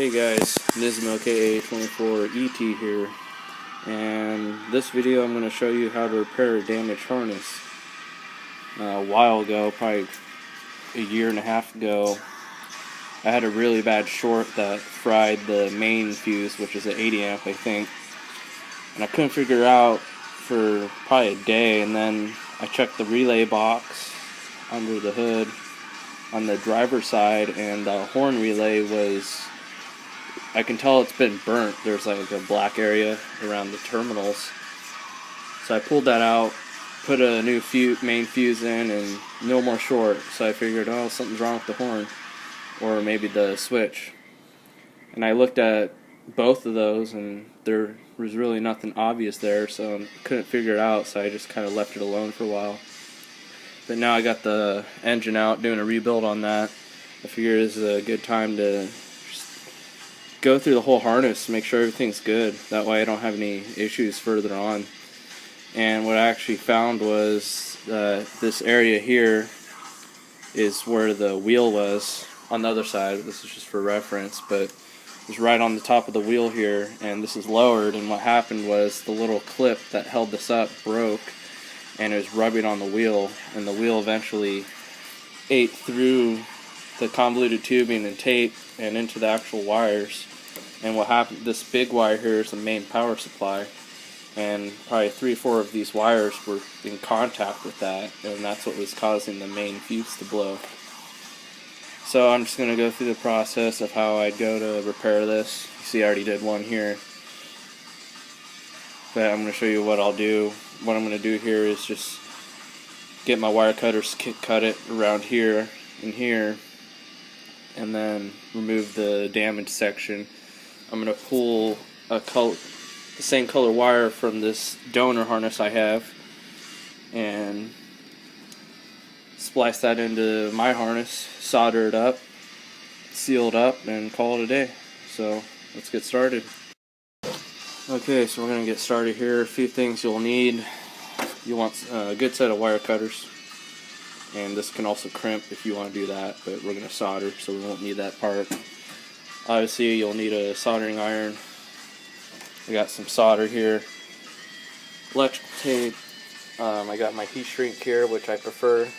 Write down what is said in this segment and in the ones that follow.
Hey guys, Nismo KA24ET here, and this video I'm going to show you how to repair a damaged harness. A while ago, probably a year and a half ago, I had a really bad short that fried the main fuse, which is an 80 amp I think, and I couldn't figure it out for probably a day, and then I checked the relay box under the hood on the driver's side, and the horn relay was, I can tell it's been burnt. There's like a black area around the terminals. So I pulled that out, put a new main fuse in, and no more short. So I figured, oh, something's wrong with the horn, or maybe the switch. And I looked at both of those, and there was really nothing obvious there, so I couldn't figure it out, so I just kind of left it alone for a while. But now I got the engine out, doing a rebuild on that. I figured this is a good time to go through the whole harness, make sure everything's good. That way I don't have any issues further on. And what I actually found was this area here is where the wheel was on the other side. This is just for reference, but it was right on the top of the wheel here, and this is lowered, and what happened was the little clip that held this up broke, and it was rubbing on the wheel, and the wheel eventually ate through the convoluted tubing and tape and into the actual wires. And what happened, this big wire here is the main power supply, and probably 3 or 4 of these wires were in contact with that, and that's what was causing the main fuse to blow. So I'm just going to go through the process of how I'd go to repair this. You see I already did one here, but I'm going to show you what I'll do. What I'm going to do here is just get my wire cutters, cut it around here and here, and then remove the damaged section. I'm going to pull the same color wire from this donor harness I have and splice that into my harness, solder it up, seal it up, and call it a day. So let's get started. Okay, so we're going to get started here. A few things you'll need. You want a good set of wire cutters, and this can also crimp if you want to do that, but we're going to solder, so we won't need that part. Obviously you'll need a soldering iron. I got some solder here, electrical tape, I got my heat shrink here, which I prefer,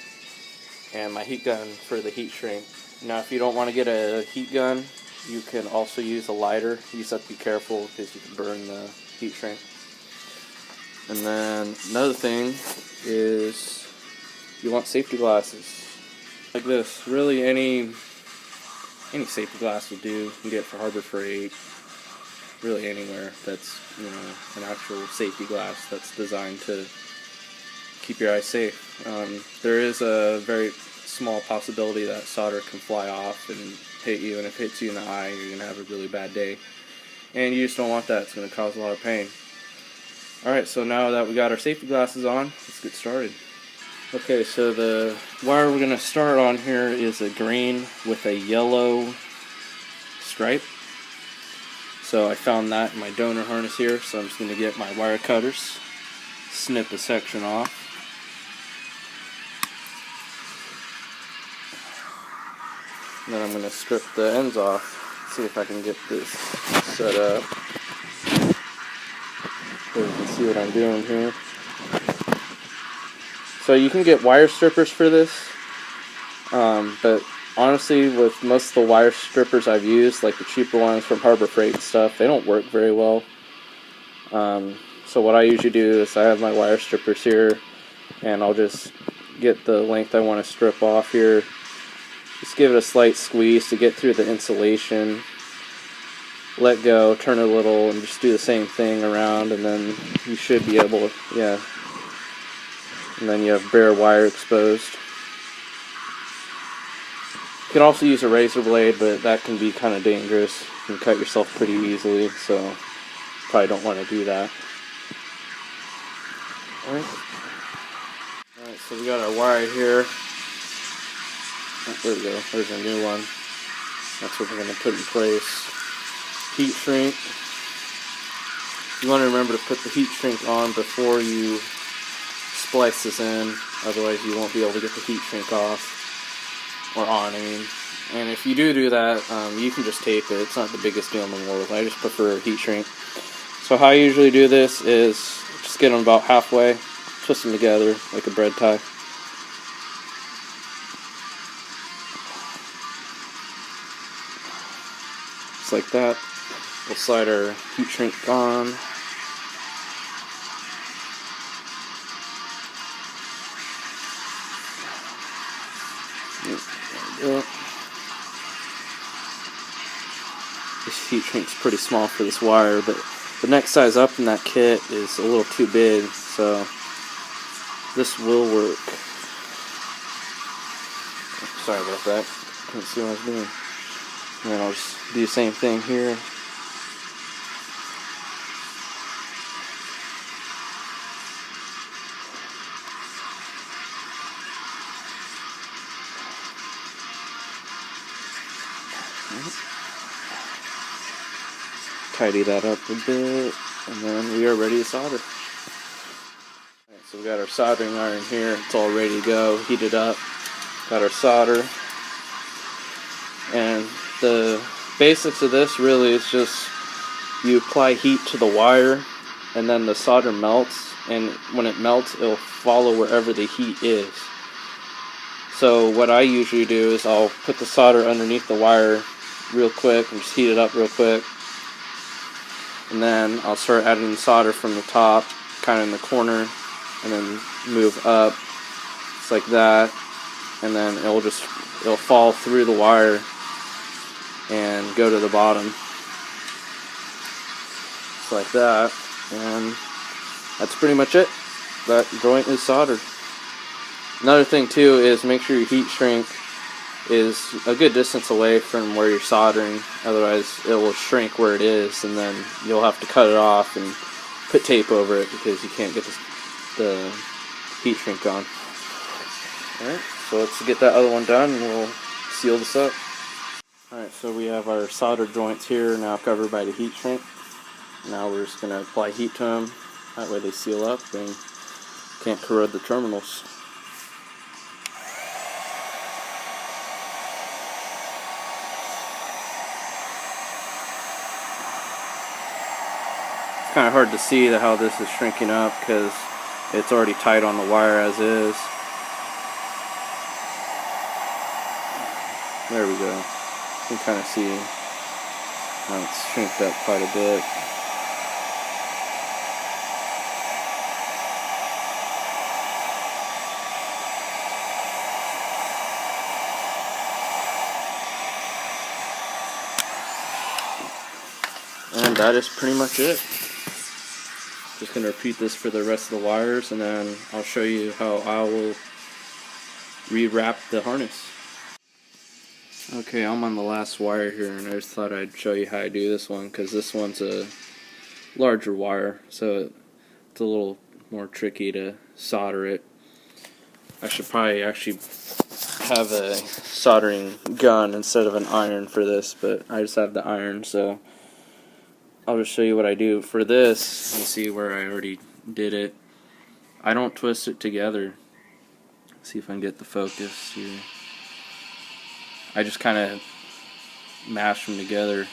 and my heat gun for the heat shrink. Now if you don't want to get a heat gun, you can also use a lighter. You just have to be careful because you can burn the heat shrink. And then another thing is you want safety glasses like this. Really any safety glass will do. You can get it for Harbor Freight, really anywhere that's, you know, an actual safety glass that's designed to keep your eyes safe. There is a very small possibility that solder can fly off and hit you, and if it hits you in the eye, you're going to have a really bad day. And you just don't want that. It's going to cause a lot of pain. Alright, so now that we got our safety glasses on, let's get started. Okay, so the wire we're going to start on here is a green with a yellow stripe. So I found that in my donor harness here, so I'm just going to get my wire cutters, snip a section off. And then I'm going to strip the ends off, see if I can get this set up. So you can see what I'm doing here. So you can get wire strippers for this, but honestly with most of the wire strippers I've used, like the cheaper ones from Harbor Freight and stuff, they don't work very well. So what I usually do is I have my wire strippers here, and I'll just get the length I want to strip off here. Just give it a slight squeeze to get through the insulation. Let go, turn a little, and just do the same thing around, and then you should be able to, yeah. And then you have bare wire exposed. You can also use a razor blade, but that can be kind of dangerous. You can cut yourself pretty easily, so probably don't want to do that. Alright, so we got our wire here. Oh, there we go, there's a new one. That's what we're going to put in place. Heat shrink. You want to remember to put the heat shrink on before you splice this in, otherwise you won't be able to get the heat shrink off, or on, I mean. And if you do that, you can just tape it. It's not the biggest deal in the world. I just prefer heat shrink. So how I usually do this is just get them about halfway, twist them together like a bread tie. Just like that. We'll slide our heat shrink on. This heat shrink's pretty small for this wire, but the next size up in that kit is a little too big, so this will work. Sorry about that. Couldn't see what I was doing. And then I'll just do the same thing here. Tidy that up a bit, and then we are ready to solder. Alright, so we got our soldering iron here. It's all ready to go, heated up. Got our solder. And the basics of this really is just you apply heat to the wire, and then the solder melts, and when it melts, it'll follow wherever the heat is. So what I usually do is I'll put the solder underneath the wire real quick and just heat it up real quick. And then I'll start adding solder from the top, kind of in the corner, and then move up, just like that. And then it'll fall through the wire and go to the bottom, just like that. And that's pretty much it. That joint is soldered. Another thing too is make sure your heat shrink is a good distance away from where you're soldering, otherwise it will shrink where it is, and then you'll have to cut it off and put tape over it because you can't get the heat shrink on. Alright, so let's get that other one done and we'll seal this up. Alright, so we have our solder joints here now covered by the heat shrink. Now we're just going to apply heat to them, that way they seal up and can't corrode the terminals. It's kind of hard to see how this is shrinking up because it's already tight on the wire as is. There we go. You can kind of see how it's shrinked up quite a bit. And that is pretty much it. Just going to repeat this for the rest of the wires, and then I'll show you how I will rewrap the harness. Okay, I'm on the last wire here, and I just thought I'd show you how I do this one, because this one's a larger wire, so it's a little more tricky to solder it. I should probably actually have a soldering gun instead of an iron for this, but I just have the iron, so I'll just show you what I do. For this, you see where I already did it. I don't twist it together. Let's see if I can get the focus here. I just kind of mash them together,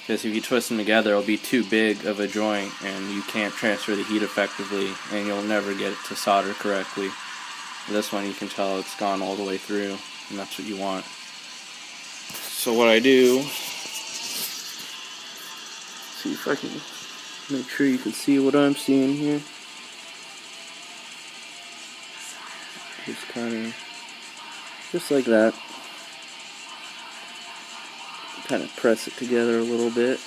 because if you twist them together it'll be too big of a joint and you can't transfer the heat effectively and you'll never get it to solder correctly. This one you can tell it's gone all the way through, and that's what you want. So what I do, see if I can make sure you can see what I'm seeing here. Just kind of, just like that. Kind of press it together a little bit.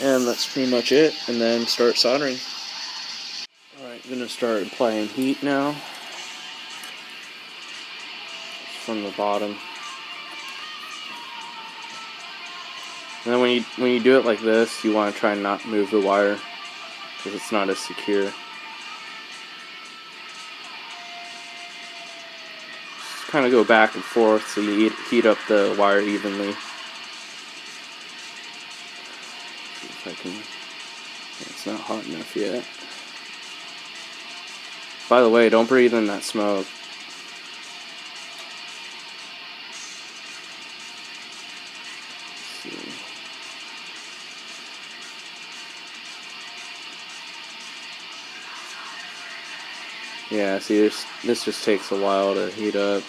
And that's pretty much it, and then start soldering. Alright, I'm going to start applying heat now from the bottom. And then when you do it like this, you want to try and not move the wire, because it's not as secure. Just kind of go back and forth so you heat up the wire evenly. See if I can. It's not hot enough yet. By the way, don't breathe in that smoke. Let's see. Yeah, see, this just takes a while to heat up.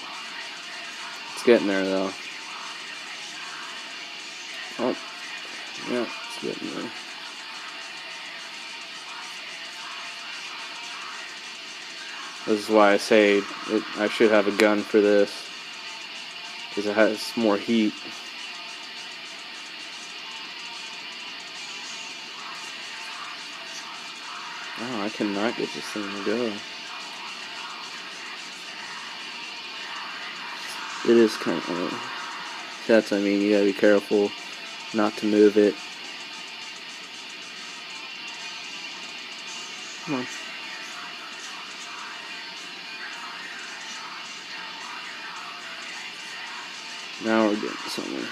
It's getting there, though. Oh, yeah, it's getting there. This is why I say I should have a gun for this, because it has more heat. Oh, I cannot get this thing to go. It is kind of... That's, I mean, you gotta be careful not to move it. Come on. Now we're getting somewhere.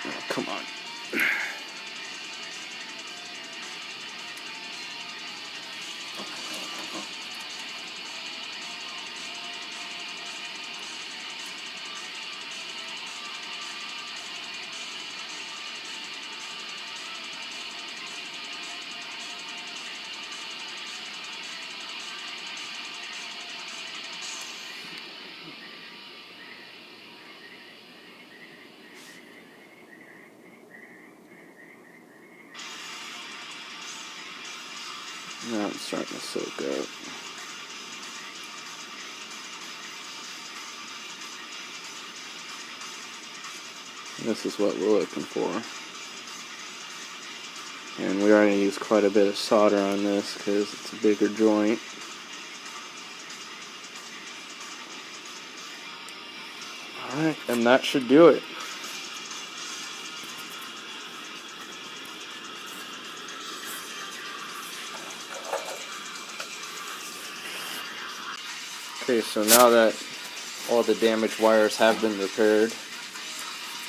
Oh, come on. Now it's starting to soak up. This is what we're looking for. And we are going to use quite a bit of solder on this because it's a bigger joint. Alright, and that should do it. Okay, so now that all the damaged wires have been repaired,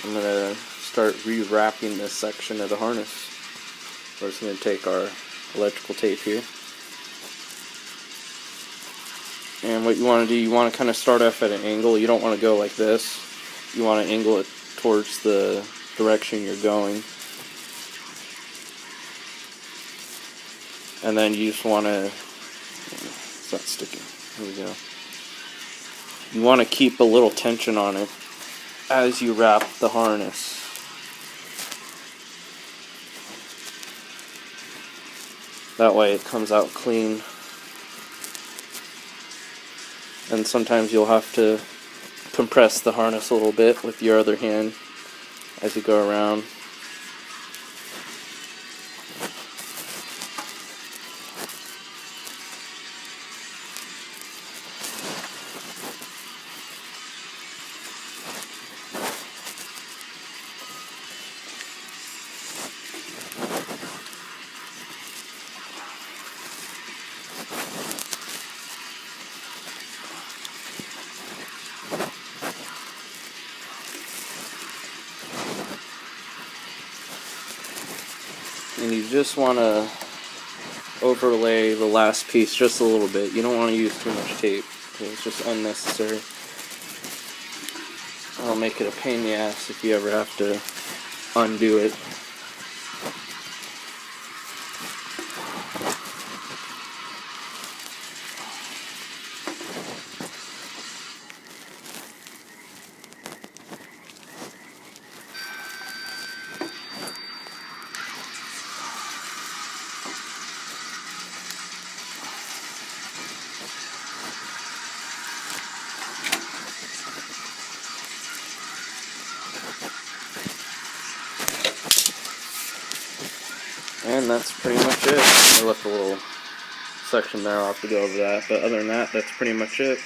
I'm going to start rewrapping this section of the harness. We're just going to take our electrical tape here. And what you want to do, you want to kind of start off at an angle. You don't want to go like this. You want to angle it towards the direction you're going. And then you just want to... It's not sticking. Here we go. You want to keep a little tension on it as you wrap the harness. That way it comes out clean. And sometimes you'll have to compress the harness a little bit with your other hand as you go around. And you just want to overlay the last piece just a little bit. You don't want to use too much tape, because it's just unnecessary. It'll make it a pain in the ass if you ever have to undo it. And that's pretty much it. I left a little section there, I'll have to go over that, but other than that, that's pretty much it.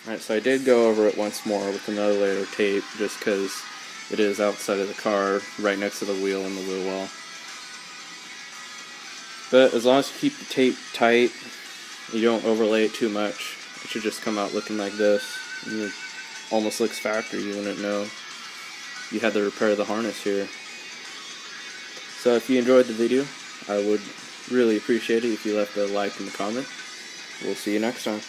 Alright, so I did go over it once more with another layer of tape, just because it is outside of the car, right next to the wheel and the wheel well. But as long as you keep the tape tight, you don't overlay it too much, it should just come out looking like this. It almost looks factory, you wouldn't know you had to repair the harness here. So if you enjoyed the video, I would really appreciate it if you left a like and a comment. We'll see you next time.